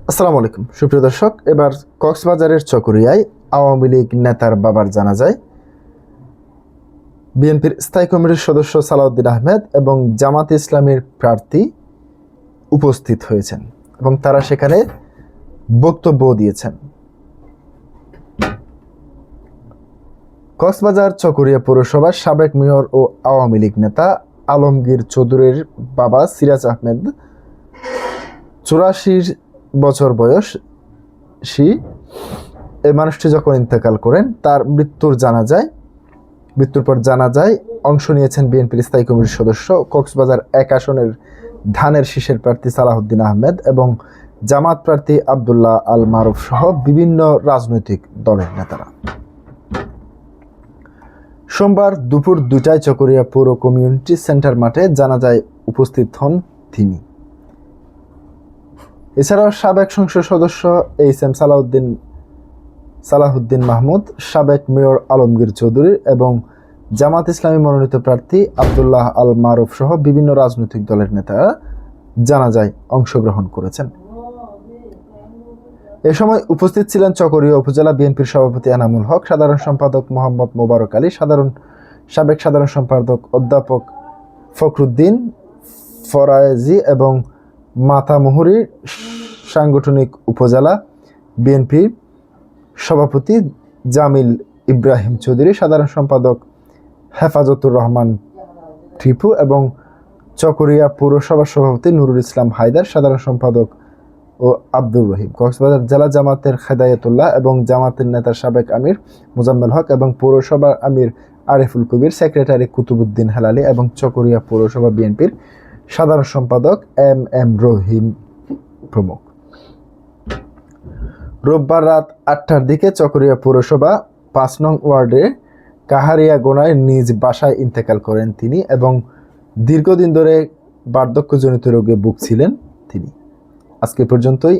আসসালামু আলাইকুম সুপ্রিয় দর্শক, এবার কক্সবাজারের চকরিয়ায় আওয়ামী লীগ নেতার বাবার জানাজায় বিএনপির স্থায়ী কমিটির সদস্য সালাউদ্দিন আহমেদ এবং জামাত ইসলামীর প্রার্থী উপস্থিত হয়েছেন এবং তারা সেখানে বক্তব্য দিয়েছেন। কক্সবাজার চকরিয়া পৌরসভার সাবেক মেয়র ও আওয়ামী লীগ নেতা আলমগীর চৌধুরীর বাবা সিরাজ আহমেদ 84 বছর বয়স এই মানুষটি যখন ইন্তেকাল করেন, তার মৃত্যুর পর জানাজায় অংশ নিয়েছেন বিএনপির স্থায়ী কমিটির সদস্য, কক্সবাজার 1 আসনের ধানের শীষের প্রার্থী সালাউদ্দিন আহমেদ এবং জামাত প্রার্থী আব্দুল্লাহ আল মারুফ সহ বিভিন্ন রাজনৈতিক দলের নেতারা। সোমবার দুপুর 2টায় চকরিয়া পৌর কমিউনিটি সেন্টার মাঠে জানাজায় উপস্থিত হন তিনি। এছাড়াও সাবেক সংসদ সদস্য এইচ.এম. সালাহুদ্দিন মাহমুদ, সাবেক মেয়র আলমগীর চৌধুরী এবং জামাত ইসলামী মনোনীত প্রার্থী আব্দুল্লাহ আল মারুফ সহ বিভিন্ন রাজনৈতিক দলের নেতারা জানাজায় অংশগ্রহণ করেছেন। এ সময় উপস্থিত ছিলেন চকরিয়া উপজেলা বিএনপির সভাপতি এনামুল হক, সাধারণ সম্পাদক মোহাম্মদ মোবারক আলী, সাবেক সাধারণ সম্পাদক অধ্যাপক ফখরুদ্দিন ফরায়েজি এবং মাতামুহুরী, সাংগঠনিক উপজেলা বিএনপির সভাপতি জামিল ইব্রাহিম চৌধুরী, সাধারণ সম্পাদক হেফাজতুর রহমান টিপু এবং চকরিয়া পৌরসভার সভাপতি নুরুল ইসলাম হায়দার, সাধারণ সম্পাদক ও আব্দুর রহিম, কক্সবাজার জেলা জামাতের হেদায়েতুল্লাহ এবং জামাতের নেতার সাবেক আমির মোজাম্মেল হক এবং পৌরসভার আমির আরিফুল কবির, সেক্রেটারি কুতুবুদ্দিন হেলালি এবং চকরিয়া পৌরসভা বিএনপির সাধারণ সম্পাদক এম রহিম প্রমুখ। রোববার রাত 8টার দিকে চকরিয়া পৌরসভা 5 নং ওয়ার্ডে কাহারিয়া গোনায় নিজ বাসায় ইন্তেকাল করেন তিনি এবং দীর্ঘদিন ধরে বার্ধক্যজনিত রোগে ভুগছিলেন তিনি। আজকে পর্যন্তই।